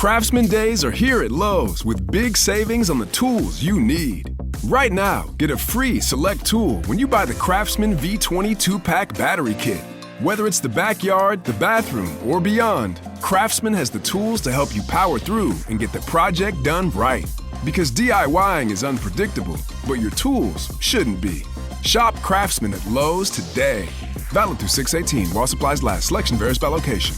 Craftsman Days are here at Lowe's with big savings on the tools you need. Right now, get a free select tool when you buy the Craftsman V20 2-pack battery kit. Whether it's the backyard, the bathroom, or beyond, Craftsman has the tools to help you power through and get the project done right. Because DIYing is unpredictable, but your tools shouldn't be. Shop Craftsman at Lowe's today. Valid through 6/18 while supplies last. Selection varies by location.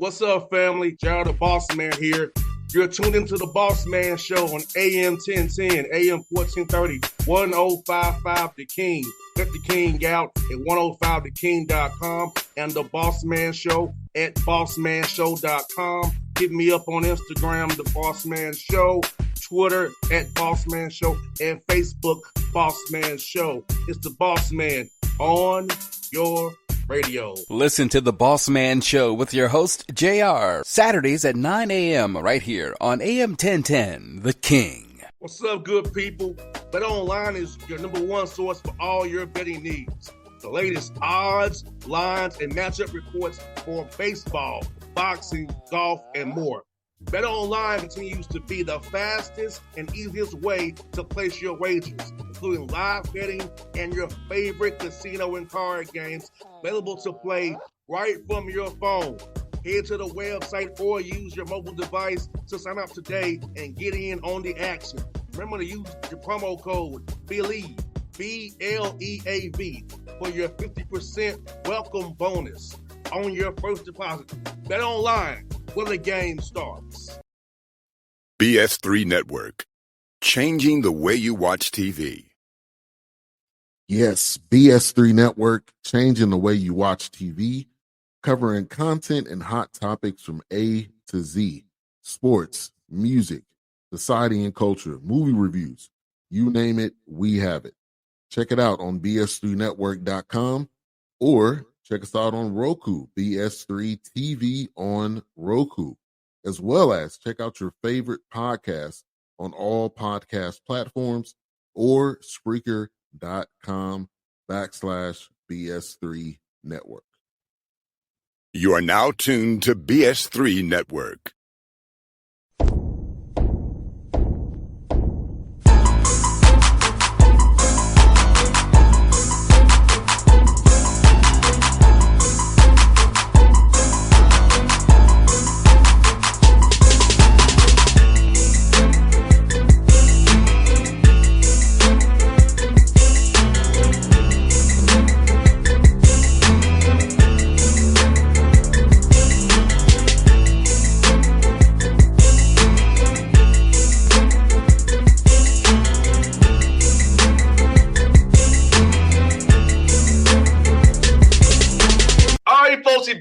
What's up, family? Gerald the Bossman here. You're tuned into the Bossman Show on AM 1010, AM 1430, 1055 The King. Let the King out at 105theking.com and the Bossman Show at bossmanshow.com. Hit me up on Instagram, The Bossman Show, Twitter at Bossman Show, and Facebook, Bossman Show. It's the Bossman on your radio. Listen to the Bossman Show with your host, JR, Saturdays at 9 a.m. right here on AM 1010, The King. What's up, good people? BetOnline is your number one source for all your betting needs. The latest odds, lines, and matchup reports for baseball, boxing, golf, and more. BetOnline continues to be the fastest and easiest way to place your wagers, including live betting and your favorite casino and card games available to play right from your phone. Head to the website or use your mobile device to sign up today and get in on the action. Remember to use your promo code BELIEVE, BLEAV, for your 50% welcome bonus on your first deposit. Bet online where the game starts. BS3 Network, changing the way you watch TV. Yes, BS3 Network, changing the way you watch TV, covering content and hot topics from A to Z, sports, music, society and culture, movie reviews, you name it, we have it. Check it out on bs3network.com or check us out on Roku, BS3 TV on Roku, as well as check out your favorite podcast on all podcast platforms or Spreaker.com/BS3 Network. You are now tuned to BS3 Network.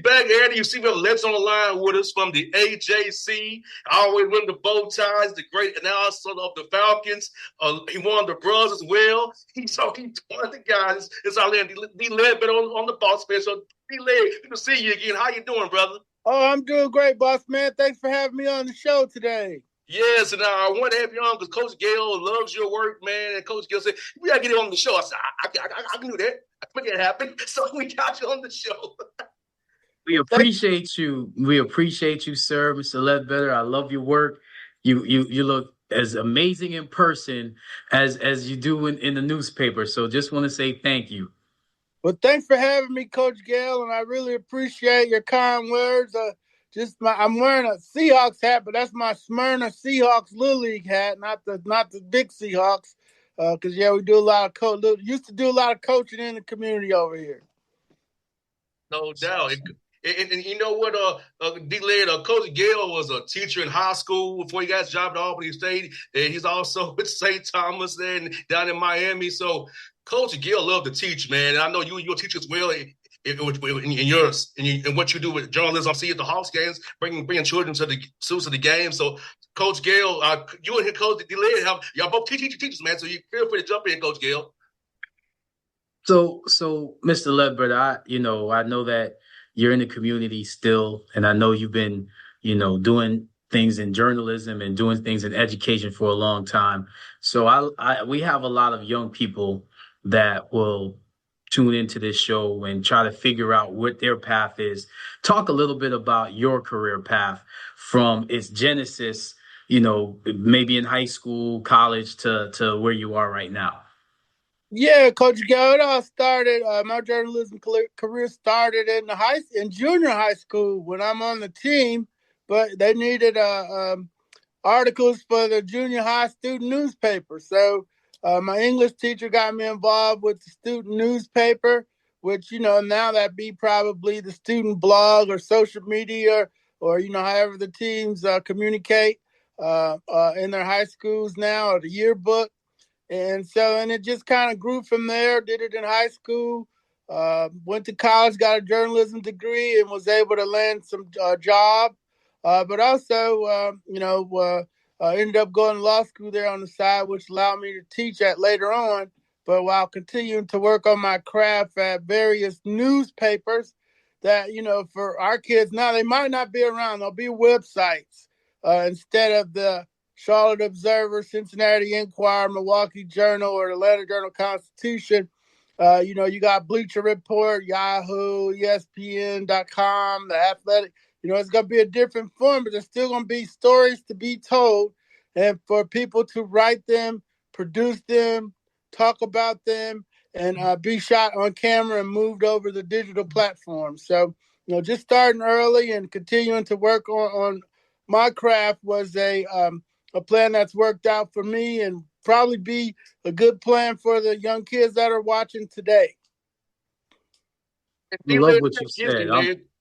Back here, you see Let's on the line with us from the AJC. Always win the bow ties, the great announcer of the Falcons. He won the Bros as well. He's one of the guys. It's our D-Led been on the Bossman. So D-Led, good to see you again. How you doing, brother? Oh, I'm doing great, boss man. Thanks for having me on the show today. Yes, and I want to have you on because Coach Gayle loves your work, man. And Coach Gayle said, we got to get him on the show. I said, I can do that. I can make it happen. So we got you on the show. We appreciate you. We appreciate you, sir, Mr. Ledbetter. I love your work. You look as amazing in person as you do in the newspaper. So just want to say thank you. Well, thanks for having me, Coach Gayle, and I really appreciate your kind words. I'm wearing a Seahawks hat, but that's my Smyrna Seahawks Little League hat, not the big Seahawks. Because we do a lot of used to do a lot of coaching in the community over here. No doubt. And you know what, D-Led, Coach Gayle was a teacher in high school before he got his job at Albany State. And he's also with St. Thomas there down in Miami. So Coach Gayle loved to teach, man. And I know you're a teacher as well in what you do with journalism. I see you at the Hawks games, bringing children to the game. So Coach Gayle, you and his Coach D-Led, y'all both teachers, man. So you feel free to jump in, Coach Gayle. So Mr. Ledbetter, I know that you're in the community still, and I know you've been, doing things in journalism and doing things in education for a long time. So we have a lot of young people that will tune into this show and try to figure out what their path is. Talk a little bit about your career path from its genesis, maybe in high school, college to where you are right now. Yeah, Coach Gayle, it all started. My journalism career started in junior high school when I'm on the team, but they needed articles for the junior high student newspaper. So my English teacher got me involved with the student newspaper, which, now that'd be probably the student blog or social media or however the teams communicate in their high schools now, or the yearbook. And it just kind of grew from there. Did it in high school, went to college, got a journalism degree, and was able to land some job. But also, ended up going to law school there on the side, which allowed me to teach at later on. But while continuing to work on my craft at various newspapers that, for our kids now, they might not be around. There'll be websites instead of the Charlotte Observer, Cincinnati Enquirer, Milwaukee Journal, or the Atlanta Journal-Constitution. You got Bleacher Report, Yahoo, ESPN.com, The Athletic. It's going to be a different form, but there's still going to be stories to be told and for people to write them, produce them, talk about them, and be shot on camera and moved over the digital platform. So, just starting early and continuing to work on my craft was a plan that's worked out for me and probably be a good plan for the young kids that are watching today. I love what you said.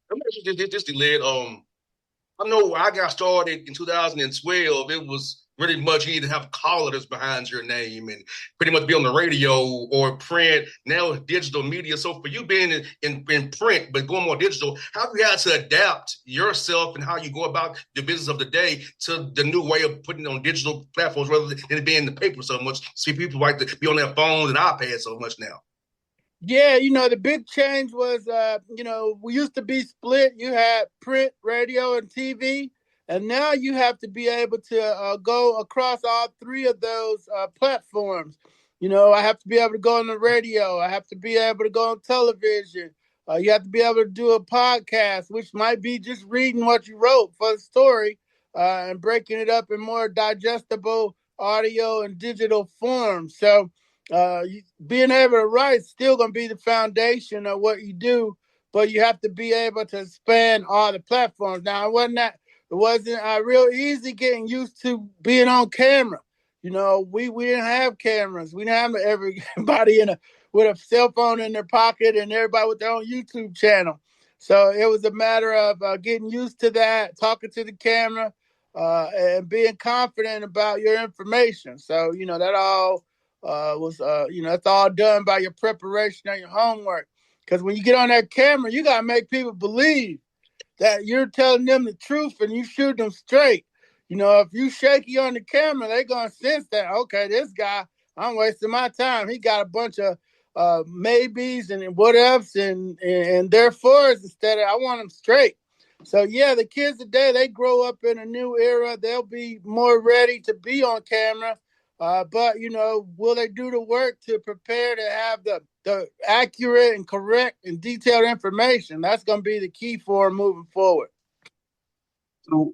Let me ask you this, Led. I know when I got started in 2012, it was really much you need to have callers behind your name and pretty much be on the radio or print. Now it's digital media. So for you being in print, but going more digital, how have you had to adapt yourself and how you go about the business of the day to the new way of putting it on digital platforms rather than it being in the paper so much? See, people like to be on their phones and iPads so much now. Yeah, the big change was, we used to be split. You had print, radio, and TV. And now you have to be able to go across all three of those platforms. I have to be able to go on the radio. I have to be able to go on television. You have to be able to do a podcast, which might be just reading what you wrote for the story and breaking it up in more digestible audio and digital form. So, being able to write is still going to be the foundation of what you do, but you have to be able to span all the platforms. Now, it wasn't real easy getting used to being on camera. We didn't have cameras. We didn't have everybody with a cell phone in their pocket and everybody with their own YouTube channel. So it was a matter of getting used to that, talking to the camera, and being confident about your information. So, that all that's all done by your preparation and your homework. Because when you get on that camera, you got to make people believe that you're telling them the truth and you shoot them straight. If you shaky on the camera, they're going to sense that, okay, this guy, I'm wasting my time. He got a bunch of maybes and what ifs and therefore instead of I want them straight. So, yeah, the kids today, they grow up in a new era. They'll be more ready to be on camera. But, will they do the work to prepare to have the accurate and correct and detailed information? That's going to be the key for them moving forward.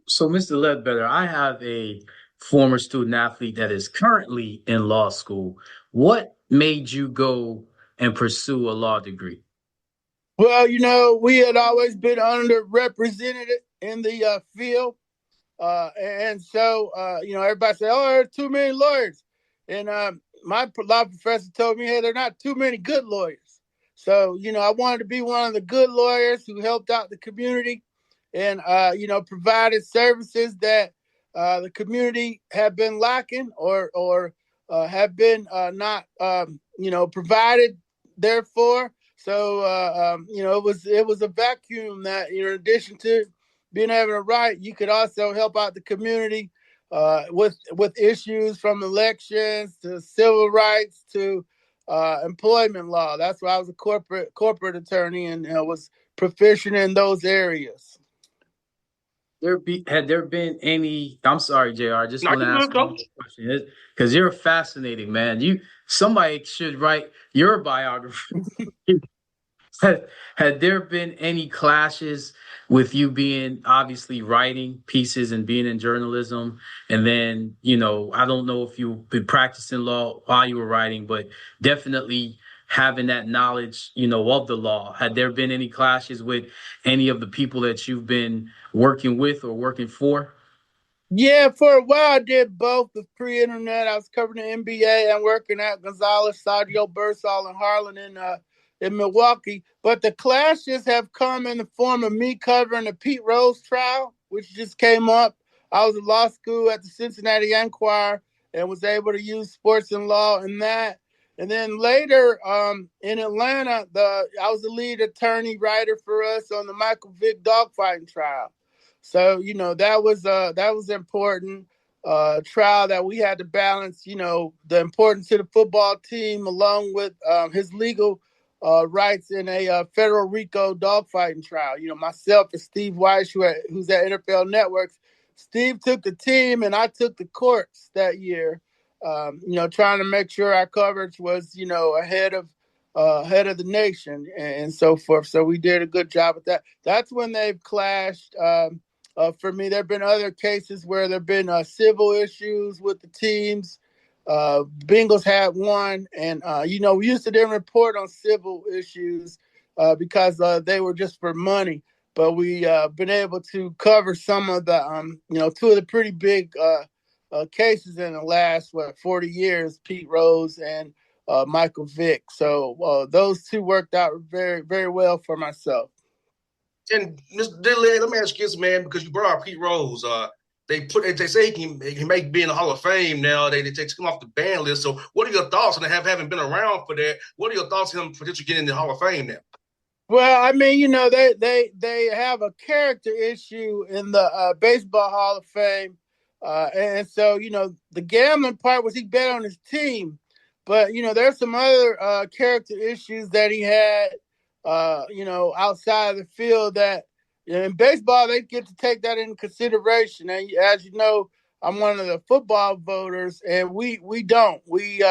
So Mr. Ledbetter, I have a former student athlete that is currently in law school. What made you go and pursue a law degree? Well, we had always been underrepresented in the field. And so, everybody said, oh, there's too many lawyers. And my law professor told me, hey, there are not too many good lawyers. So, I wanted to be one of the good lawyers who helped out the community and, provided services that the community had been lacking or have been not, provided therefore. So, it was a vacuum that, in addition to being able to write, you could also help out the community with issues from elections to civil rights to employment law. That's why I was a corporate attorney and was proficient in those areas. Had there been any? I'm sorry, Jr. I just Now want to you ask good, one more coach. question because you're fascinating, man. Somebody should write your biography. Had there been any clashes with you being obviously writing pieces and being in journalism? And then, I don't know if you've been practicing law while you were writing, but definitely having that knowledge, of the law. Had there been any clashes with any of the people that you've been working with or working for? Yeah, for a while I did both. The pre-internet, I was covering the NBA and working at Gonzalez, Sadio, Bersol, and Harlan in Milwaukee. But the clashes have come in the form of me covering the Pete Rose trial, which just came up. I was in law school at the Cincinnati Enquirer and was able to use sports and law in that. And then later in Atlanta, I was the lead attorney writer for us on the Michael Vick dogfighting trial. So, that was important trial that we had to balance, the importance to the football team along with his legal rights in a federal RICO dogfighting trial. Myself and Steve Weiss, who's at NFL Networks, Steve took the team and I took the courts that year, trying to make sure our coverage was, ahead of the nation and so forth. So we did a good job with that. That's when they've clashed. For me, there have been other cases where there have been civil issues with the teams. Bengals had one, and we used to then report on civil issues because they were just for money. But we been able to cover some of the, two of the pretty big cases in the last 40 years: Pete Rose and Michael Vick. So those two worked out very, very well for myself. And Mr. Dillard, let me ask you this, man, because you brought up Pete Rose. They say he may be in the Hall of Fame now. They take him off the ban list. So, what are your thoughts on having been around for that? What are your thoughts on him potentially getting in the Hall of Fame now? Well, I mean, they have a character issue in the Baseball Hall of Fame, and so the gambling part was he bet on his team, but there's some other character issues that he had, outside of the field that in baseball they get to take that into consideration. And as you know, I'm one of the football voters, and we don't we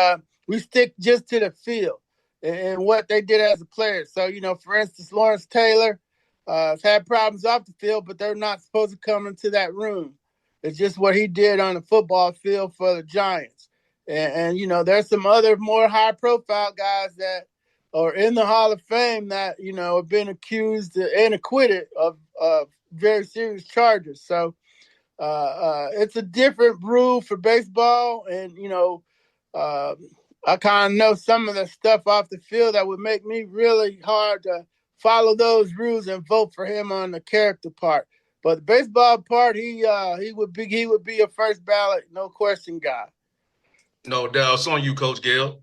stick just to the field and what they did as a player. So, for instance, Lawrence Taylor has had problems off the field, but they're not supposed to come into that room. It's just what he did on the football field for the Giants. And there's some other more high-profile guys that are in the Hall of Fame that, have been accused and acquitted of very serious charges. So it's a different rule for baseball. And, I kind of know some of the stuff off the field that would make me really hard to follow those rules and vote for him on the character part. But the baseball part, he would be a first ballot, no question guy. No doubt. It's on you, Coach Gayle.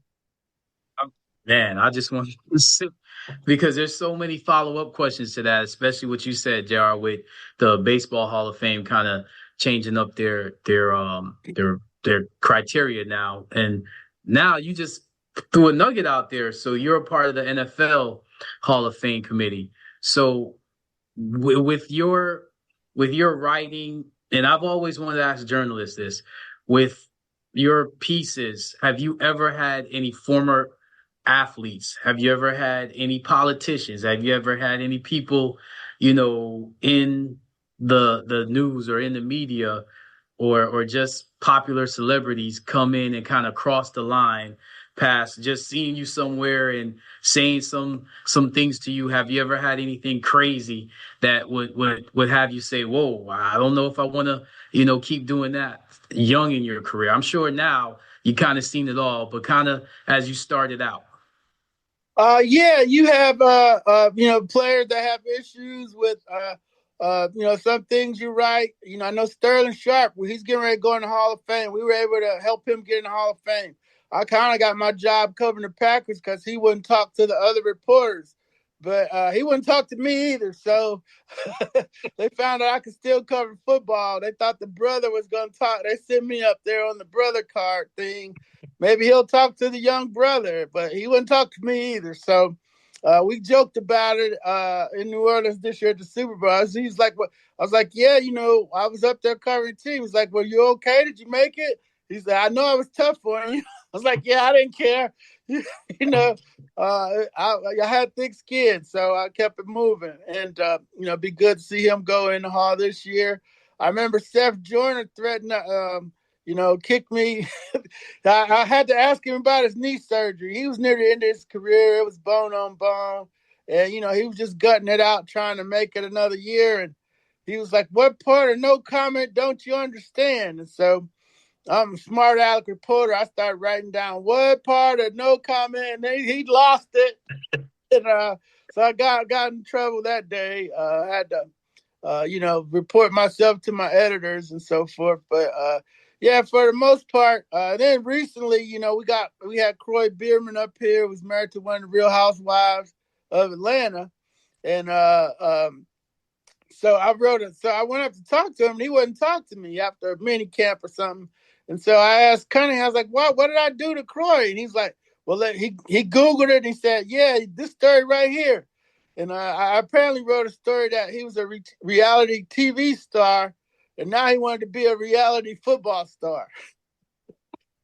Man, I just want to because there's so many follow-up questions to that, especially what you said, JR, with the Baseball Hall of Fame kind of changing up their criteria now. And now you just threw a nugget out there. So you're a part of the NFL Hall of Fame committee. So with your writing, and I've always wanted to ask journalists this, with your pieces, have you ever had any former athletes? Have you ever had any politicians? Have you ever had any people, in the news or in the media or just popular celebrities come in and kind of cross the line past just seeing you somewhere and saying some things to you? Have you ever had anything crazy that would have you say, whoa, I don't know if I want to, keep doing that young in your career? I'm sure now you kind of seen it all, but kind of as you started out. Yeah, you have players that have issues with some things you write. I know Sterling Sharp, he's getting ready to go in the Hall of Fame. We were able to help him get in the Hall of Fame. I kind of got my job covering the Packers because he wouldn't talk to the other reporters, but he wouldn't talk to me either. So they found out I could still cover football. They thought the brother was going to talk. They sent me up there on the brother card thing. Maybe he'll talk to the young brother, but he wouldn't talk to me either. So we joked about it in New Orleans this year at the Super Bowl. He's like, "What?" I was like, "Yeah, I was up there covering teams." He's like, "Were you okay? Did you make it?" He said, "I know I was tough for you." I was like, "Yeah, I didn't care." you know, I had thick skin, so I kept it moving, and be good to see him go in the Hall this year. I remember Seth Joyner threatened, kick me. I had to ask him about his knee surgery. He was near the end of his career. It was bone on bone. And, he was just gutting it out, trying to make it another year. And he was like, "What part of no comment don't you understand?" And so I'm a smart aleck reporter. I started writing down what part of no comment. And he lost it. And so I got in trouble that day. I had to report myself to my editors and so forth. But yeah, for the most part. Then recently, we had Croy Bierman up here, who was married to one of the Real Housewives of Atlanta, and so I went up to talk to him, and he wouldn't talk to me after a mini camp or something. And so I asked Cunningham, I was like, "What did I do to Croy?" And he's like, "Well, he Googled it, and he said, yeah, this story right here." And I apparently wrote a story that he was a reality TV star, and now he wanted to be a reality football star.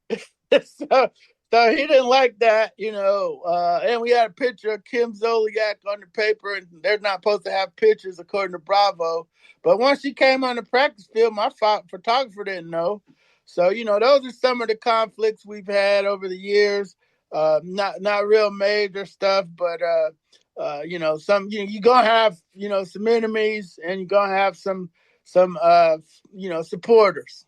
so, so he didn't like that, and we had a picture of Kim Zolciak on the paper, and they're not supposed to have pictures according to Bravo. But once she came on the practice field, my photographer didn't know. So, those are some of the conflicts we've had over the years. Not real major stuff, but some you're gonna have some enemies, and you're gonna have some supporters.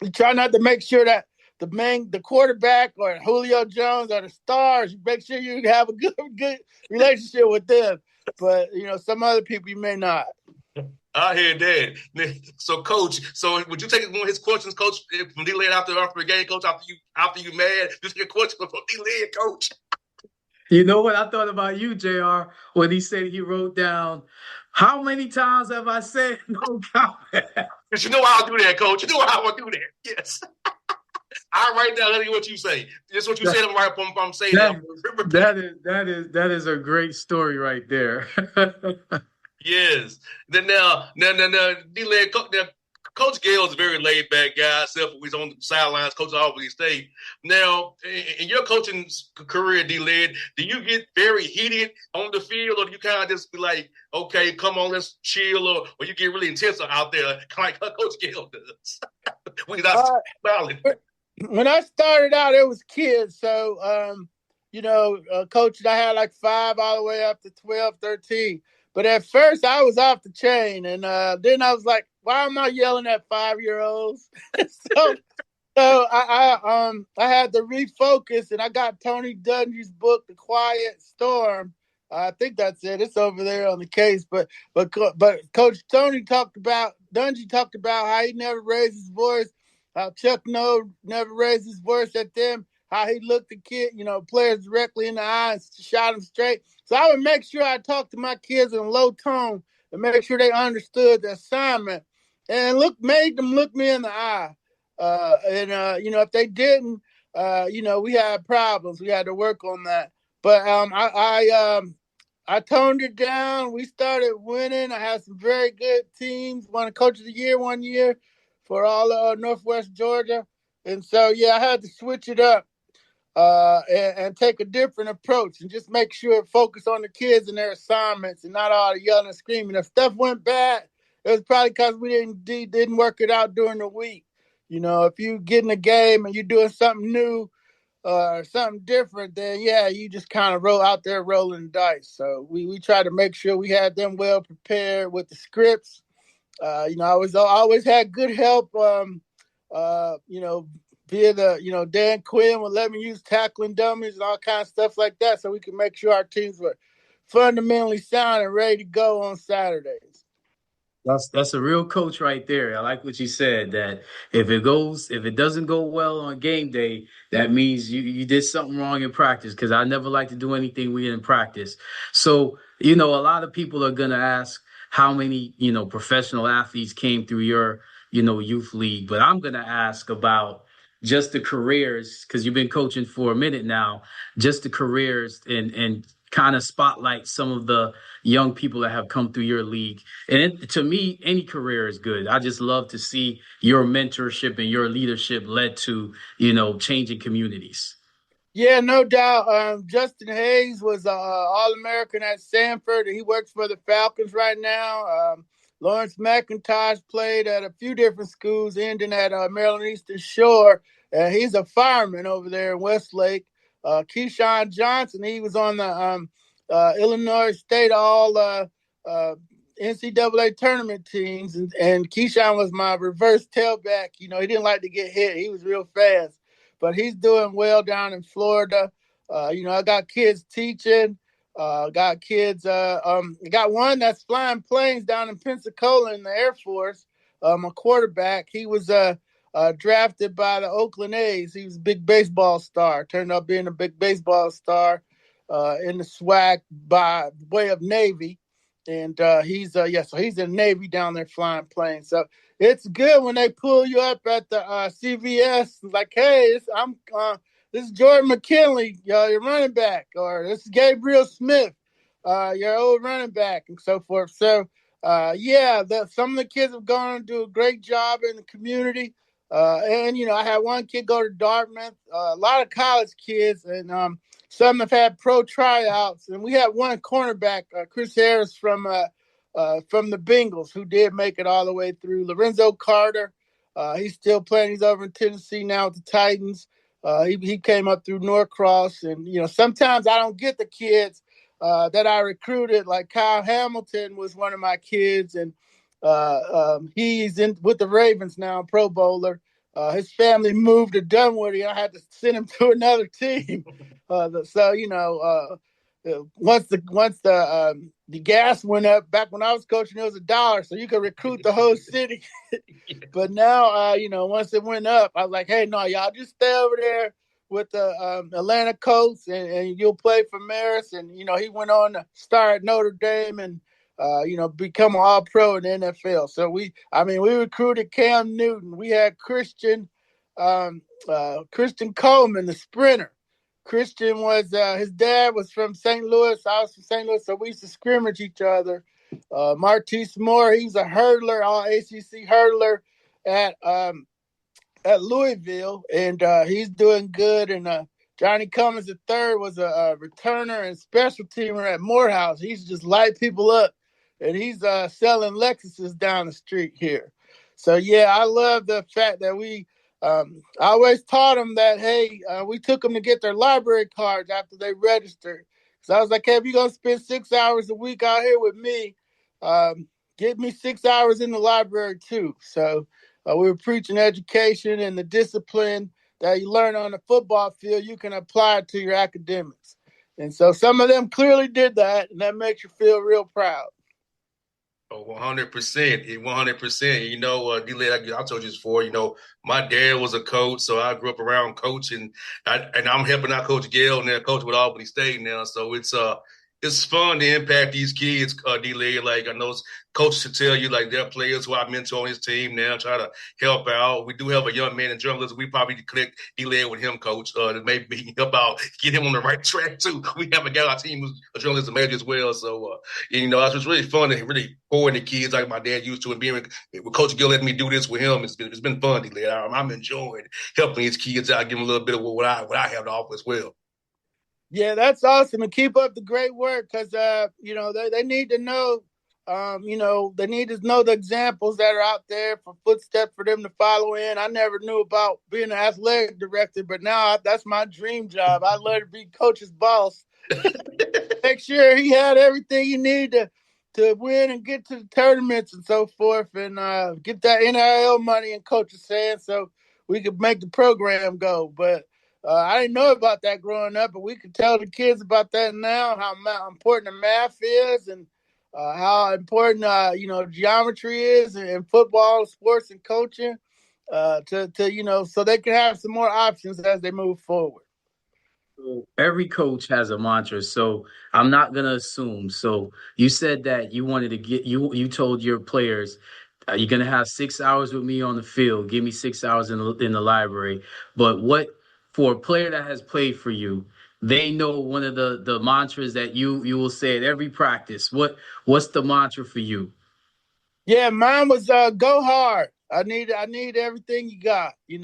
You try not to make sure that the quarterback or Julio Jones or the stars, you make sure you have a good relationship with them. But some other people you may not. I hear that. So, Coach, would you take one of his questions, Coach, from D. Led after the game, Coach, after you mad? Just get a question from D. Led, Coach. You know what I thought about you, JR, when he said he wrote down, "How many times have I said no comment?" Because you know I'll do that, Coach. You know how I'll do that. Yes. I write down what you say. Just what you said. I'm saying that is a great story right there. Yes. Then now, D-Led, Coach Gayle is a very laid back guy, except when he's on the sidelines, Coach Albany State. Now, in your coaching career, D-Led, do you get very heated on the field, or do you kind of just be like, "Okay, come on, let's chill," or you get really intense out there, kind of like Coach Gayle does? When he's not smiling. When I started out, it was kids. So, coaching, I had like 5 all the way up to 12, 13. But at first, I was off the chain. And then I was like, why am I yelling at 5-year-olds? so I had to refocus, and I got Tony Dungy's book, The Quiet Storm. I think that's it. It's over there on the case. But Coach Dungy talked about how he never raised his voice, how Chuck never raised his voice at them, how he looked the players directly in the eye and shot them straight. So I would make sure I talked to my kids in a low tone and make sure they understood the assignment, and made them look me in the eye. If they didn't, we had problems. We had to work on that. But I toned it down. We started winning. I had some very good teams. Won a Coach of the Year one year for all of Northwest Georgia. And so, I had to switch it up and take a different approach, and just make sure focus on the kids and their assignments, and not all the yelling and screaming. If stuff went bad, it was probably because we didn't work it out during the week. If you get in a game and you're doing something new or something different, then you just kind of roll out there rolling dice. So we try to make sure we had them well prepared with the scripts. I always had good help. Via Dan Quinn would let me use tackling dummies and all kinds of stuff like that, so we could make sure our teams were fundamentally sound and ready to go on Saturdays. That's a real coach right there. I like what you said, that if it doesn't go well on game day, that means you did something wrong in practice, because I never like to do anything weird in practice. So, a lot of people are going to ask how many, professional athletes came through your, youth league. But I'm going to ask about just the careers, because you've been coaching for a minute now, just the careers and kind of spotlight some of the young people that have come through your league. And to me, any career is good. I just love to see your mentorship and your leadership led to, changing communities. Yeah, no doubt. Justin Hayes was All-American at Sanford, and he works for the Falcons right now. Lawrence McIntosh played at a few different schools, ending at Maryland Eastern Shore. He's a fireman over there in Westlake. Keyshawn Johnson, he was on the Illinois State All NCAA tournament teams, and Keyshawn was my reverse tailback. He didn't like to get hit. He was real fast. But he's doing well down in Florida. I got kids teaching. Got kids. Got one that's flying planes down in Pensacola in the Air Force. A quarterback. He was drafted by the Oakland A's. He was a big baseball star. Turned out being a big baseball star in the SWAC by way of Navy. And so he's in Navy down there flying planes. So it's good when they pull you up at the CVS, like, hey, this is Jordan McKinley, your running back, or this is Gabriel Smith, your old running back, and so forth. So, some of the kids have gone and do a great job in the community. I had one kid go to Dartmouth, a lot of college kids, and some have had pro tryouts. And we had one cornerback, Chris Harris from the Bengals, who did make it all the way through. Lorenzo Carter, he's still playing. He's over in Tennessee now with the Titans. He came up through Norcross. And, sometimes I don't get the kids that I recruited. Like Kyle Hamilton was one of my kids, and he's in with the Ravens now, Pro Bowler. His family moved to Dunwoody. I had to send him to another team. Once the gas went up, back when I was coaching, it was $1, so you could recruit the whole city. But now, once it went up, I was like, hey, no, y'all just stay over there with the Atlanta Colts, and you'll play for Marist. And he went on to start at Notre Dame and become an All-Pro in the NFL. So we recruited Cam Newton. We had Christian Coleman, the sprinter. Christian was his dad was from St. Louis. I was from St. Louis, so we used to scrimmage each other. Martise Moore, he's a hurdler, all ACC hurdler at Louisville, and he's doing good. And Johnny Cummins III was a returner and special teamer at Morehouse. He's just light people up, and he's selling Lexuses down the street here. So yeah, I love the fact that I always taught them that, hey, we took them to get their library cards after they registered. So I was like, hey, if you're going to spend 6 hours a week out here with me, get me 6 hours in the library too. So we were preaching education and the discipline that you learn on the football field, you can apply it to your academics. And so some of them clearly did that, and that makes you feel real proud. Oh, 100%. 100%. D-Led, I told you this before, my dad was a coach, so I grew up around coaching. And I'm helping out Coach Gayle now, coach with Albany State now. So it's fun to impact these kids, D-Led. Like, I know coaches to tell you, like, they're players who I mentor on his team now, try to help out. We do have a young man in journalism. We probably click D-Led with him, coach, to maybe help out, get him on the right track, too. We have a guy on our team who's a journalism major as well. So, it's just really fun to really pour in the kids like my dad used to. And being with Coach Gill letting me do this with him, it's been fun, D-Led. I'm enjoying helping these kids out, giving a little bit of what I have to offer as well. Yeah, that's awesome. And keep up the great work because, they need to know, they need to know the examples that are out there for footsteps for them to follow in. I never knew about being an athletic director, but now that's my dream job. I'd love to be coach's boss. Make sure he had everything he needed to win and get to the tournaments and so forth, and get that NIL money in coach's hands so we could make the program go. But I didn't know about that growing up, but we can tell the kids about that now, how important the math is and how important, geometry is in football, sports, and coaching so they can have some more options as they move forward. Every coach has a mantra, so I'm not going to assume. So you said that you wanted to you told your players, you're going to have 6 hours with me on the field. Give me 6 hours in the library. But for a player that has played for you, they know one of the mantras that you will say at every practice. What's the mantra for you? Yeah, mine was go hard. I need everything you got. We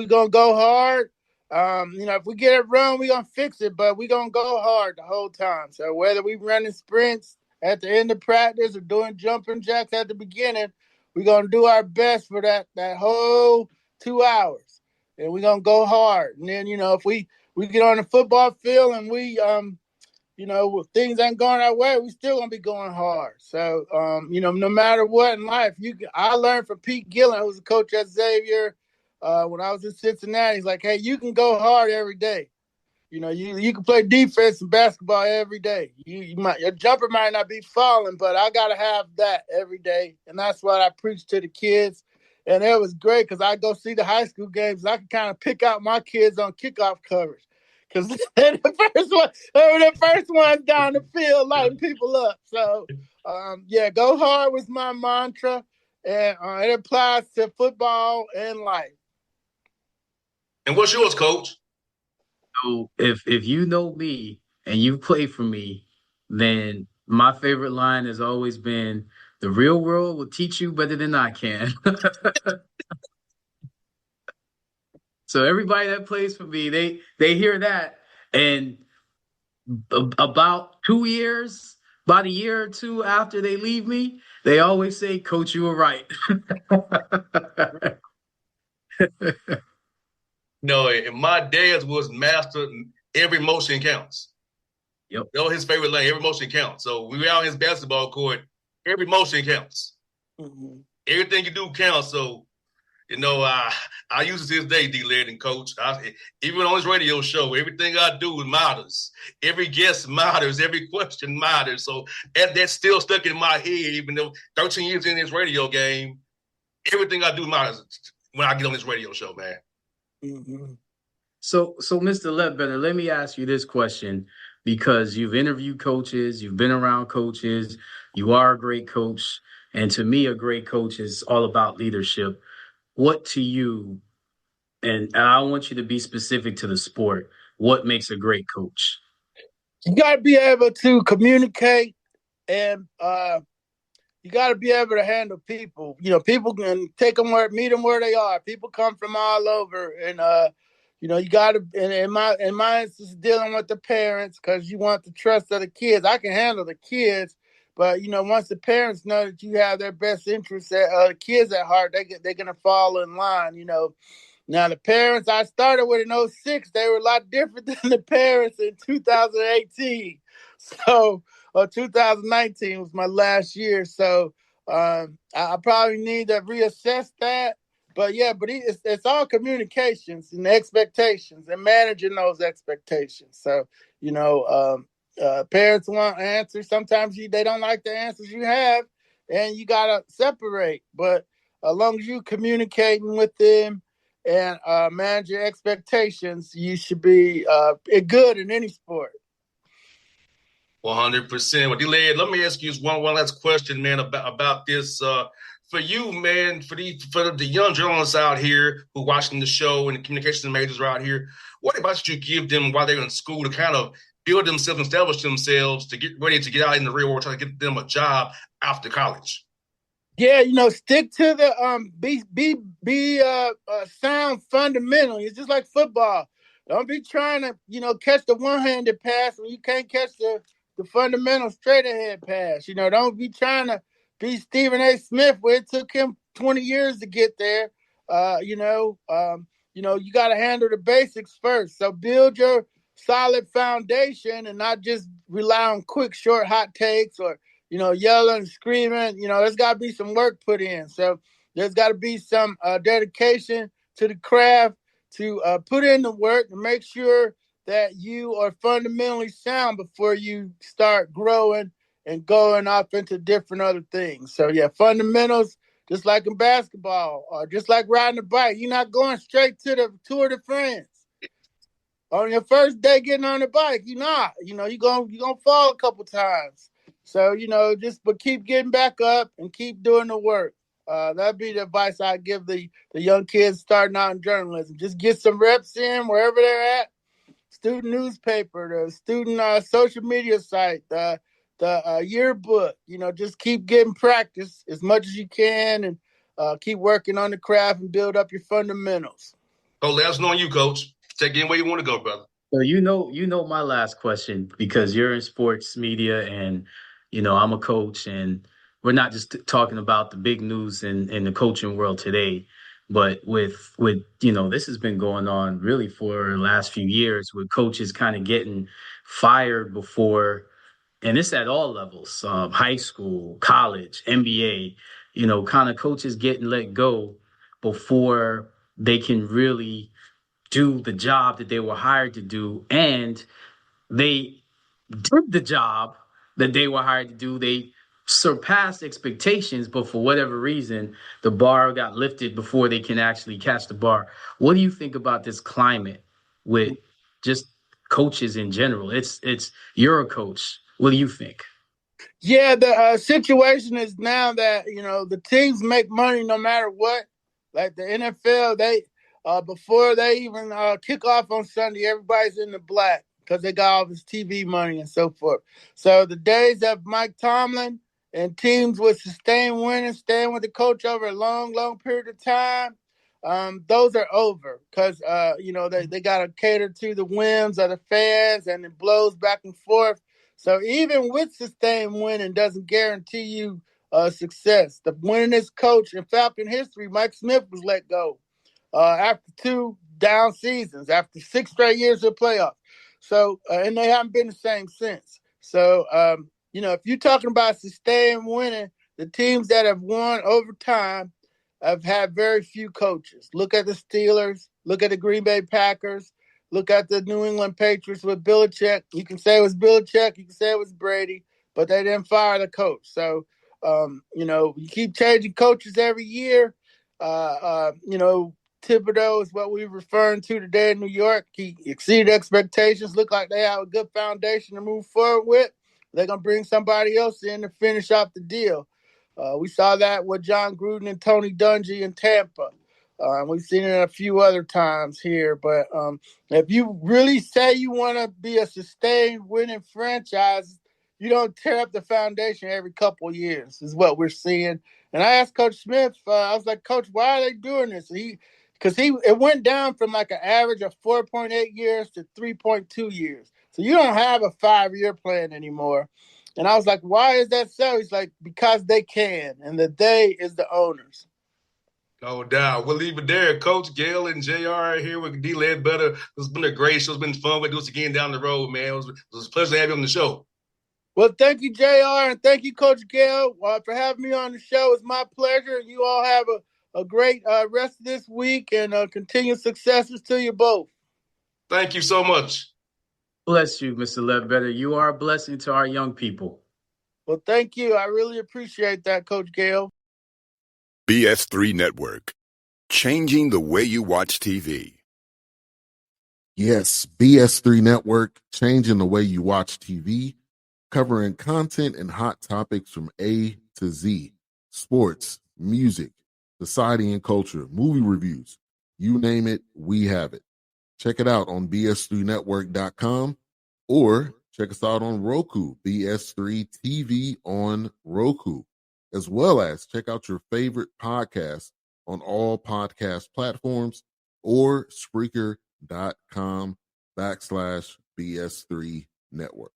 gonna go hard. If we get it wrong, we gonna fix it, but we gonna go hard the whole time. So whether we running sprints at the end of practice or doing jumping jacks at the beginning, we gonna do our best for that whole 2 hours. And we gonna go hard. And then, if we get on the football field and we if things ain't going our way, we still gonna be going hard. So, no matter what in life, I learned from Pete Gillen, who was a coach at Xavier, when I was in Cincinnati. He's like, hey, you can go hard every day. You can play defense and basketball every day. Your jumper might not be falling, but I gotta have that every day, and that's what I preach to the kids. And it was great because I go see the high school games. And I can kind of pick out my kids on kickoff coverage because they're the first ones down the field lighting people up. So, go hard was my mantra, and it applies to football and life. And what's yours, Coach? So if you know me and you play for me, then my favorite line has always been, the real world will teach you better than I can. So everybody that plays for me, they hear that, and about 2 years, about a year or two after they leave me, they always say, Coach, you were right. No, and my dad's was master. Every motion counts. Yep. That was his favorite line. Every motion counts. So we were out on his basketball court. Every motion counts. Mm-hmm. Everything you do counts. So, I use it to this day, D-Led and Coach. Even on his radio show, everything I do matters. Every guest matters. Every question matters. So that's still stuck in my head, even though 13 years in this radio game, everything I do matters when I get on this radio show, man. Mm-hmm. So Mr. Ledbetter, let me ask you this question, because you've interviewed coaches, you've been around coaches, you are a great coach, and to me, a great coach is all about leadership. What to you, and I want you to be specific to the sport, what makes a great coach? You got to be able to communicate, and you got to be able to handle people. People can meet them where they are. People come from all over, and you got to. In my instance, dealing with the parents, because you want the trust of the kids. I can handle the kids, but once the parents know that you have their best interests the kids at heart, they're gonna fall in line. Now the parents I started with in 2006, they were a lot different than the parents in 2018. So. 2019 was my last year, so I probably need to reassess that. But it's all communications and expectations and managing those expectations. So parents want answers. Sometimes they don't like the answers you have, and you gotta separate. But as long as you communicating with them and manage your expectations, you should be good in any sport. 100%. Well, D-Led, let me ask you one last question, man, about this. For you, man, for the young journalists out here who are watching the show and the communications majors are out here, what advice would you give them while they're in school to kind of build themselves, establish themselves, to get ready to get out in the real world, try to get them a job after college? Yeah, stick to the be sound fundamental. It's just like football. Don't be trying to catch the one-handed pass when you can't catch the fundamental straight ahead pass. Don't be trying to be Stephen A. Smith where it took him 20 years to get there. You got to handle the basics first. So build your solid foundation and not just rely on quick, short, hot takes or yelling and screaming. There's got to be some work put in. So there's got to be some dedication to the craft to put in the work and make sure that you are fundamentally sound before you start growing and going off into different other things. So, fundamentals, just like in basketball or just like riding a bike. You're not going straight to the Tour de France. On your first day getting on the bike, you're not. You're gonna fall a couple times. So, but keep getting back up and keep doing the work. That'd be the advice I give the young kids starting out in journalism. Just get some reps in wherever they're at. student newspaper, the student social media site, the yearbook. Just keep getting practice as much as you can, and keep working on the craft and build up your fundamentals. Oh, that's on you, Coach. Take it where you want to go, brother. So you know my last question, because you're in sports media, and I'm a coach, and we're not just talking about the big news in the coaching world today, but with this has been going on really for the last few years, with coaches kind of getting fired before, and it's at all levels, high school, college, NBA, kind of coaches getting let go before they can really do the job that they were hired to do, and they did the job that they were hired to do. They surpassed expectations, but for whatever reason, the bar got lifted before they can actually catch the bar. What do you think about this climate with just coaches in general? It's you're a coach. What do you think? Yeah, the situation is now that the teams make money no matter what. Like the NFL, they before they even kick off on Sunday, everybody's in the black because they got all this TV money and so forth. So the days of Mike Tomlin and teams with sustained winning, staying with the coach over a long, long period of time, those are over because they got to cater to the whims of the fans, and it blows back and forth. So even with sustained winning doesn't guarantee you success. The winningest coach in Falcon history, Mike Smith, was let go after 2 down seasons, after 6 straight years of playoffs. So, and they haven't been the same since. So, if you're talking about sustained winning, the teams that have won over time have had very few coaches. Look at the Steelers. Look at the Green Bay Packers. Look at the New England Patriots with Belichick. You can say it was Belichick. You can say it was Brady, but they didn't fire the coach. So, you keep changing coaches every year. Thibodeau is what we're referring to today in New York. He exceeded expectations. Look like they have a good foundation to move forward with. They're going to bring somebody else in to finish off the deal. We saw that with John Gruden and Tony Dungy in Tampa. We've seen it a few other times here. But if you really say you want to be a sustained winning franchise, you don't tear up the foundation every couple of years, is what we're seeing. And I asked Coach Smith, I was like, Coach, why are they doing this? Because it went down from like an average of 4.8 years to 3.2 years. So you don't have a 5-year plan anymore. And I was like, why is that so? He's like, because they can, and the they is the owners. No doubt. We'll leave it there. Coach Gayle and JR here with D. Ledbetter. It's been a great show. It's been fun. We'll do this again down the road, man. It was a pleasure to have you on the show. Well, thank you, JR, and thank you, Coach Gayle, for having me on the show. It's my pleasure. And you all have a great rest of this week, and continued successes to you both. Thank you so much. Bless you, Mr. Ledbetter. You are a blessing to our young people. Well, thank you. I really appreciate that, Coach Gayle. BS3 Network. Changing the way you watch TV. Yes, BS3 Network, changing the way you watch TV, covering content and hot topics from A to Z. Sports, music, society and culture, movie reviews. You name it, we have it. Check it out on bs3network.com or check us out on Roku, BS3 TV on Roku, as well as check out your favorite podcast on all podcast platforms or Spreaker.com/BS3 Network.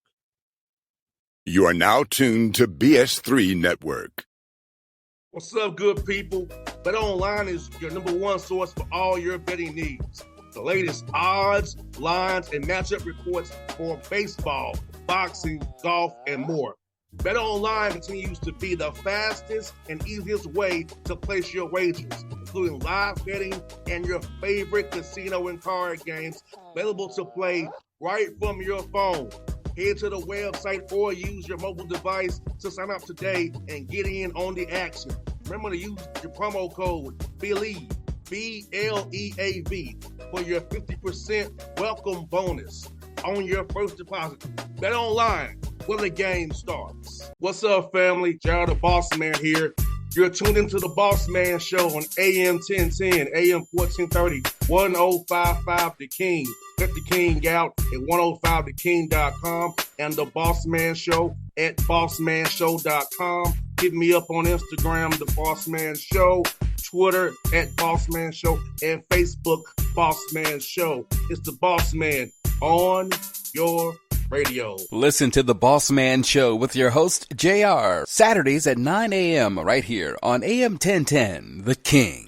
You are now tuned to BS3 Network. What's up, good people? Bet Online is your number one source for all your betting needs. The latest odds, lines, and matchup reports for baseball, boxing, golf, and more. Bet Online continues to be the fastest and easiest way to place your wagers, including live betting and your favorite casino and card games available to play right from your phone. Head to the website or use your mobile device to sign up today and get in on the action. Remember to use your promo code BELIEVE, BLEAV, for your 50% welcome bonus on your first deposit. Bet Online, where the game starts. What's up, family? Jared the Bossman here. You're tuned into the Bossman Show on AM 1010, AM 1430, 1055 The King. Let the King out at 105theking.com and the Bossman Show at bossmanshow.com. Hit me up on Instagram, The Bossman Show, Twitter at Bossman Show, and Facebook, Bossman Show. It's the Bossman on your radio. Listen to The Bossman Show with your host, JR, Saturdays at 9 a.m. right here on AM 1010, The King.